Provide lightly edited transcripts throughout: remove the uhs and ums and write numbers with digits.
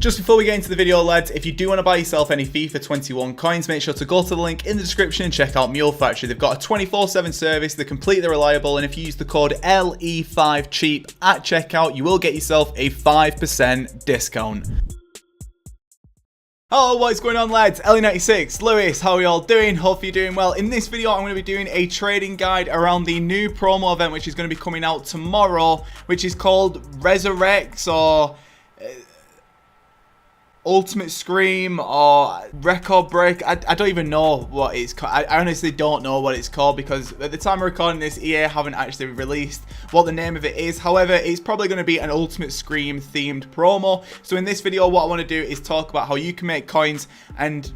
Just before we get into the video, lads, if you do want to buy yourself any FIFA 21 coins, make sure to go to the link in the description and check out Mule Factory. They've got a 24/7 service, they're completely reliable, and if you use the code LE5CHEAP at checkout, you will get yourself a 5% discount. Hello, what is going on, lads? LE96, Lewis, how are you all doing? Hope you're doing well. In this video, I'm going to be doing a trading guide around the new promo event, which is going to be coming out tomorrow, which is called Resurrects or Ultimate Scream or Record Break. I don't even know what it's called. I honestly don't know what it's called because at the time of recording this, EA haven't actually released what the name of it is. However, it's probably going to be an Ultimate Scream themed promo. So in this video, what I want to do is talk about how you can make coins, and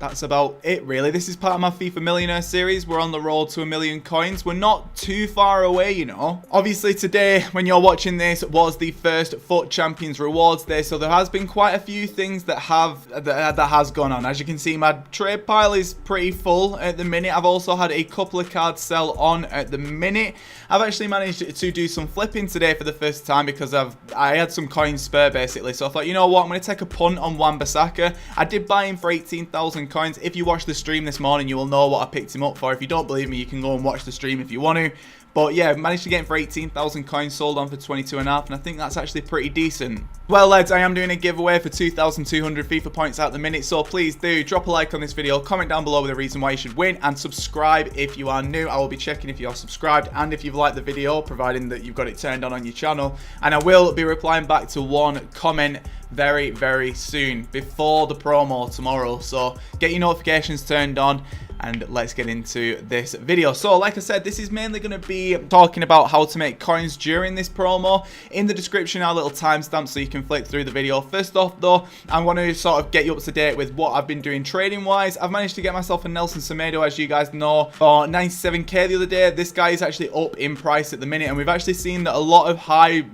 that's about it, really. This is part of my FIFA Millionaire series. We're on the road to 1 million coins. We're not too far away, you know. Obviously, today, when you're watching this, was the first FUT Champions Rewards Day, so there has been quite a few things that has gone on. As you can see, my trade pile is pretty full at the minute. I've also had a couple of cards sell on at the minute. I've actually managed to do some flipping today for the first time because I had some coins spare, basically. So I thought, you know what, I'm going to take a punt on Wan-Bissaka. I did buy him for 18,000 coins. If you watched the stream this morning, you will know what I picked him up for. If you don't believe me, you can go and watch the stream if you want to. But yeah, managed to get him for 18,000 coins, sold on for 22.5, and I think that's actually pretty decent. Well, lads, I am doing a giveaway for 2,200 FIFA points at the minute, so please do drop a like on this video, comment down below with a reason why you should win, and subscribe if you are new. I will be checking if you are subscribed and if you've liked the video, providing that you've got it turned on your channel. And I will be replying back to one comment very, very soon, before the promo tomorrow. So get your notifications turned on, and let's get into this video. So like I said, this is mainly going to be talking about how to make coins during this promo. In the description are little timestamps so you can flick through the video. First off though, I want to sort of get you up to date with what I've been doing trading wise. I've managed to get myself a Nelson Semedo, as you guys know, for 97k the other day. This guy is actually up in price at the minute, and we've actually seen that a lot of high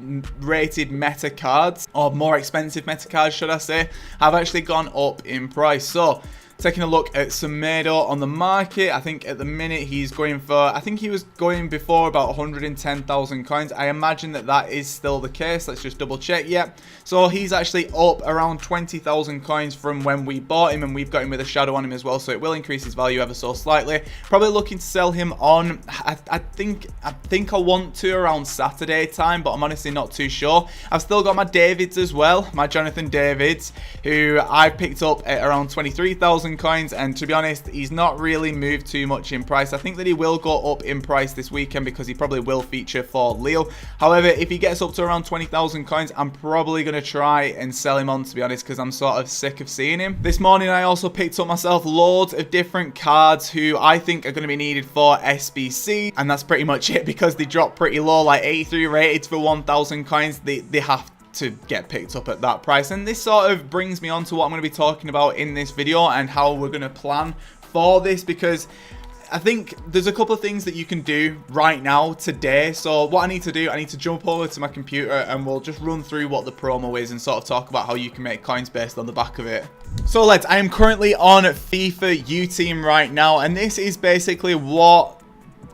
rated meta cards, or more expensive meta cards should I say, have actually gone up in price. So taking a look at Semedo on the market, I think at the minute he's going for, I think he was going before about 110,000 coins. I imagine that that is still the case. Let's just double check. Yeah, so he's actually up around 20,000 coins from when we bought him, and we've got him with a shadow on him as well, so it will increase his value ever so slightly. Probably looking to sell him on, I think I want to around Saturday time, but I'm honestly not too sure. I've still got my Davids as well, my Jonathan Davids, who I picked up at around 23,000 coins, and to be honest, he's not really moved too much in price. I think that he will go up in price this weekend because he probably will feature for Leo. However, if he gets up to around 20,000 coins, I'm probably going to try and sell him on, to be honest, because I'm sort of sick of seeing him. This morning I also picked up myself loads of different cards who I think are going to be needed for SBC, and that's pretty much it because they drop pretty low, like 83 rated for 1,000 coins. They have to get picked up at that price. And this sort of brings me on to what I'm going to be talking about in this video and how we're going to plan for this, because I think there's a couple of things that you can do right now today. So what I need to do, I need to jump over to my computer and we'll just run through what the promo is and sort of talk about how you can make coins based on the back of it. So lads, I am currently on FIFA U Team right now, and this is basically what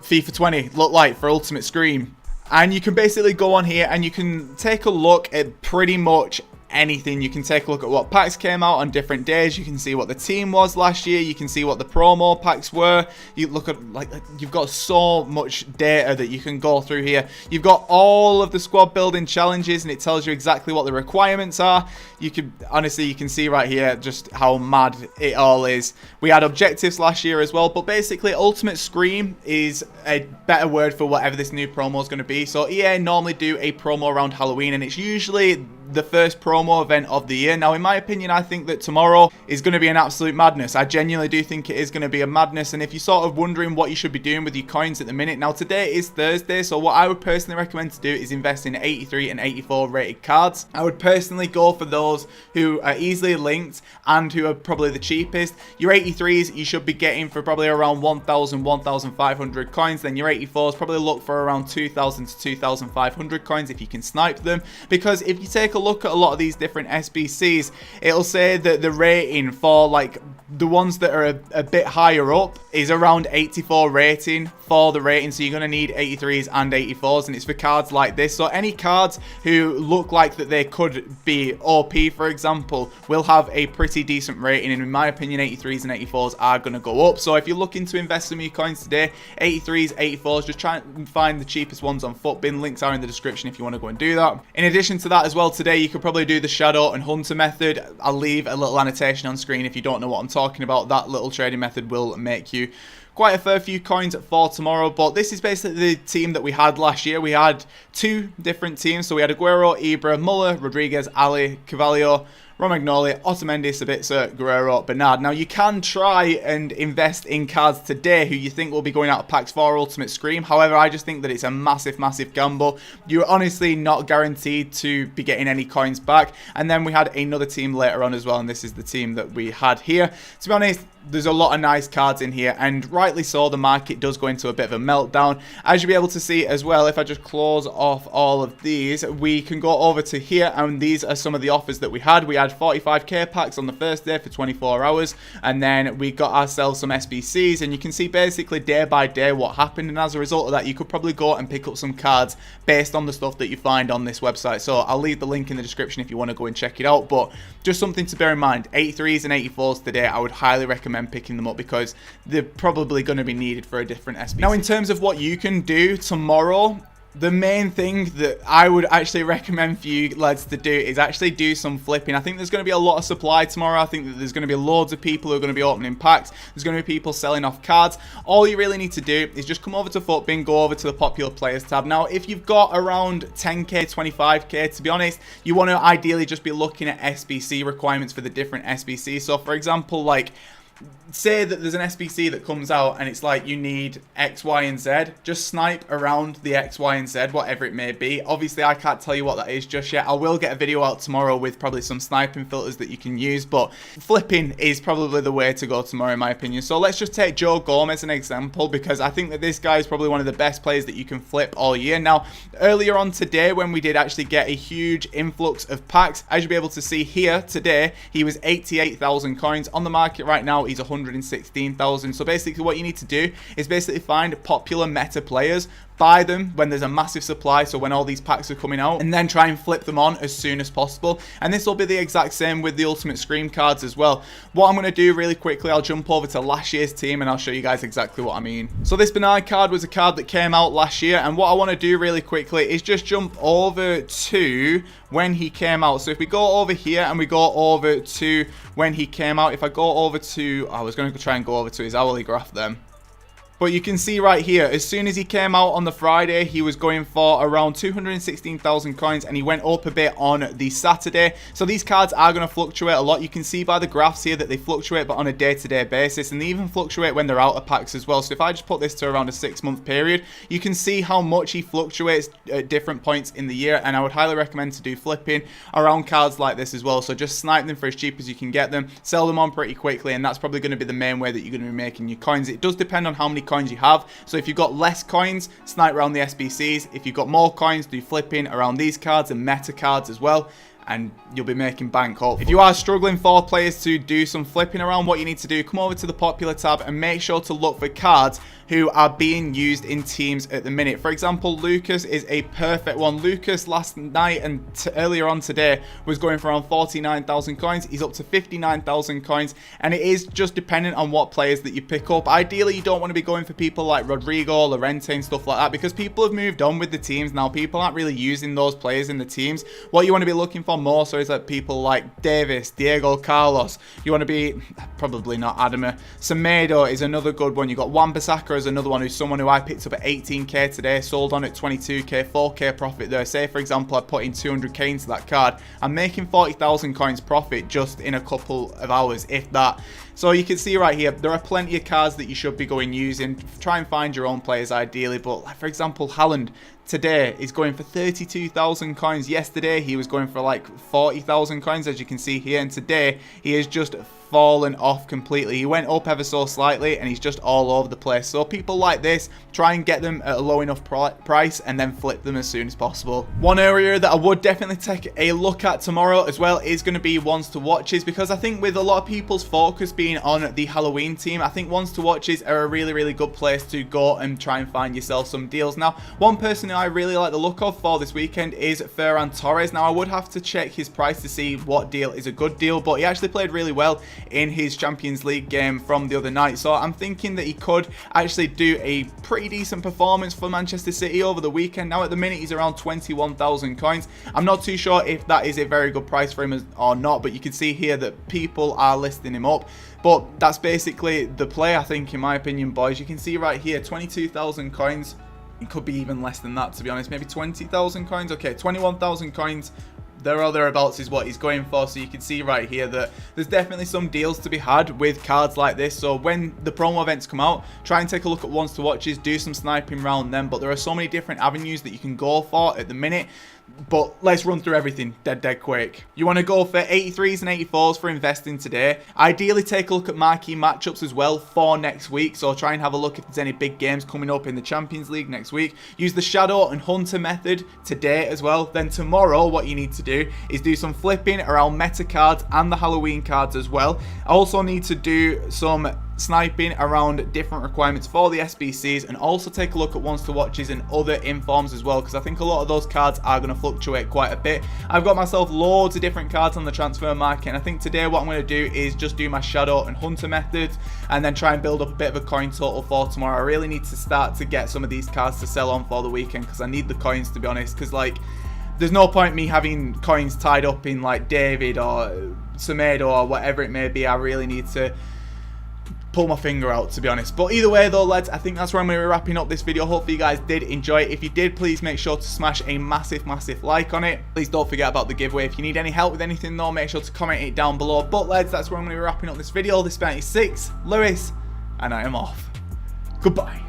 FIFA 20 looked like for Ultimate Scream. And you can basically go on here and you can take a look at pretty much anything. You can take a look at what packs came out on different days. You can see what the team was last year. You can see what the promo packs were. You look at, like, you've got so much data that you can go through here. You've got all of the squad building challenges, and it tells you exactly what the requirements are. You can honestly, you can see right here just how mad it all is. We had objectives last year as well, but basically Ultimate Scream is a better word for whatever this new promo is going to be. So EA normally do a promo around Halloween, and it's usually the first promo event of the year. Now, in my opinion, I think that tomorrow is going to be an absolute madness. I genuinely do think it is going to be a madness. And if you're sort of wondering what you should be doing with your coins at the minute, now today is Thursday, so what I would personally recommend to do is invest in 83 and 84 rated cards. I would personally go for those who are easily linked and who are probably the cheapest. Your 83s you should be getting for probably around 1,000, 1,500 coins. Then your 84s probably look for around 2,000 to 2,500 coins if you can snipe them. Because if you take a look at a lot of these different SBCs, it'll say that the rating for like the ones that are a bit higher up is around 84 rating for the rating. So you're going to need 83s and 84s, and it's for cards like this. So any cards who look like that they could be OP, for example, will have a pretty decent rating, and in my opinion 83s and 84s are going to go up. So if you're looking to invest some of your coins today, 83s, 84s, just try and find the cheapest ones on Footbin. Links are in the description if you want to go and do that. In addition to that as well, today you could probably do the Shadow and Hunter method. I'll leave a little annotation on screen if you don't know what I'm talking about. That little trading method will make you quite a fair few coins for tomorrow. But this is basically the team that we had last year. We had two different teams. So we had Aguero, Ibra, Muller, Rodriguez, Ali, Carvalho, Romagnoli, Otamendi, Sabitzer, Guerrero, Bernard. Now, you can try and invest in cards today who you think will be going out of packs for Ultimate Scream. However, I just think that it's a massive, massive gamble. You're honestly not guaranteed to be getting any coins back. And then we had another team later on as well, and this is the team that we had here. To be honest, there's a lot of nice cards in here, and rightly so, the market does go into a bit of a meltdown. As you'll be able to see as well, if I just close off all of these, we can go over to here, and these are some of the offers that we had. We had 45k packs on the first day for 24 hours, and then we got ourselves some SBCs, and you can see basically day by day what happened, and as a result of that, you could probably go and pick up some cards based on the stuff that you find on this website. So I'll leave the link in the description if you want to go and check it out, but just something to bear in mind, 83s and 84s today, I would highly recommend picking them up because they're probably going to be needed for a different SBC. Now, in terms of what you can do tomorrow, the main thing that I would actually recommend for you lads to do is actually do some flipping. I think there's going to be a lot of supply tomorrow. I think that there's going to be loads of people who are going to be opening packs. There's going to be people selling off cards. All you really need to do is just come over to Footbin, go over to the popular players tab. Now, if you've got around 10k, 25k, to be honest, you want to ideally just be looking at SBC requirements for the different SBCs. So, for example, like, say that there's an SBC that comes out and it's like you need X, Y, and Z. Just snipe around the X, Y, and Z, whatever it may be. Obviously, I can't tell you what that is just yet. I will get a video out tomorrow with probably some sniping filters that you can use, but flipping is probably the way to go tomorrow, in my opinion. So let's just take Joe Gomez as an example, because I think that this guy is probably one of the best players that you can flip all year. Now, earlier on today, when we did actually get a huge influx of packs, as you'll be able to see here today, he was 88,000 coins. On the market right now, he's 116,000. So basically what you need to do is basically find popular meta players, buy them when there's a massive supply, so when all these packs are coming out, and then try and flip them on as soon as possible. And this will be the exact same with the Ultimate Scream cards as well. What I'm going to do really quickly, I'll jump over to last year's team and I'll show you guys exactly what I mean. So this Bernard card was a card that came out last year, and what I want to do really quickly is just jump over to when he came out. So if we go over here and we go over to when he came out, if I go over to, I was going to try and go over to his hourly graph then. But you can see right here, as soon as he came out on the Friday, he was going for around 216,000 coins, and he went up a bit on the Saturday. So these cards are going to fluctuate a lot. You can see by the graphs here that they fluctuate, but on a day-to-day basis, and they even fluctuate when they're out of packs as well. So if I just put this to around a 6-month period, you can see how much he fluctuates at different points in the year, and I would highly recommend to do flipping around cards like this as well. So just snipe them for as cheap as you can get them, sell them on pretty quickly, and that's probably going to be the main way that you're going to be making your coins. It does depend on how many coins you have. So if you've got less coins, snipe around the SBCs. If you've got more coins, do flipping around these cards and meta cards as well, and you'll be making bank, hopefully. If you are struggling for players to do some flipping around, what you need to do, come over to the popular tab and make sure to look for cards who are being used in teams at the minute. For example, Lucas is a perfect one. Lucas last night and earlier on today was going for around 49,000 coins. He's up to 59,000 coins, and it is just dependent on what players that you pick up. Ideally, you don't want to be going for people like Rodrigo, Llorente, and stuff like that, because people have moved on with the teams now. People aren't really using those players in the teams. What you want to be looking for more so is like people like Davis, Diego Carlos. You want to be, probably not Adama. Semedo is another good one. You got Wan-Bissaka as another one, who's someone who I picked up at 18k today, sold on at 22k, 4k profit there. Say for example I put in 200k into that card, I'm making 40,000 coins profit just in a couple of hours, if that. So you can see right here, there are plenty of cards that you should be going using. Try and find your own players ideally, but like for example Haaland today is going for 32,000 coins. Yesterday he was going for like 40,000 coins, as you can see here, and today he is just fallen off completely. He went up ever so slightly and he's just all over the place. So people like this, try and get them at a low enough price and then flip them as soon as possible. One area that I would definitely take a look at tomorrow as well is going to be ones to watches, because I think with a lot of people's focus being on the Halloween team, I think ones to watches are a really good place to go and try and find yourself some deals. Now, one person who I really like the look of for this weekend is Ferran Torres. Now, I would have to check his price to see what deal is a good deal, but he actually played really well in his Champions League game from the other night. So I'm thinking that he could actually do a pretty decent performance for Manchester City over the weekend. Now, at the minute, he's around 21,000 coins. I'm not too sure if that is a very good price for him or not, but you can see here that people are listing him up. But that's basically the play, I think, in my opinion, boys. You can see right here, 22,000 coins. It could be even less than that, to be honest. Maybe 20,000 coins. Okay, 21,000 coins. There or thereabouts is what he's going for. So you can see right here that there's definitely some deals to be had with cards like this. So when the promo events come out, try and take a look at ones to watches, do some sniping around them. But there are so many different avenues that you can go for at the minute. But let's run through everything dead quick. You want to go for 83s and 84s for investing today. Ideally, take a look at marquee matchups as well for next week. So try and have a look if there's any big games coming up in the Champions League next week. Use the Shadow and Hunter method today as well. Then tomorrow, what you need to do is do some flipping around meta cards and the Halloween cards as well. I also need to do some sniping around different requirements for the SBCs, and also take a look at ones to watches and other informs as well, because I think a lot of those cards are going to fluctuate quite a bit. I've got myself loads of different cards on the transfer market, and I think today what I'm going to do is just do my Shadow and Hunter methods and then try and build up a bit of a coin total for tomorrow. I really need to start to get some of these cards to sell on for the weekend, because I need the coins, to be honest, because like there's no point me having coins tied up in like David or Semedo or whatever it may be. I really need to pull my finger out, to be honest. But either way though, lads, I think that's where I'm going to be wrapping up this video. Hopefully you guys did enjoy it. If you did, please make sure to smash a massive like on it. Please don't forget about the giveaway. If you need any help with anything though, make sure to comment it down below. But lads, that's where I'm going to be wrapping up this video. This is 6 Lewis, and I am off. Goodbye.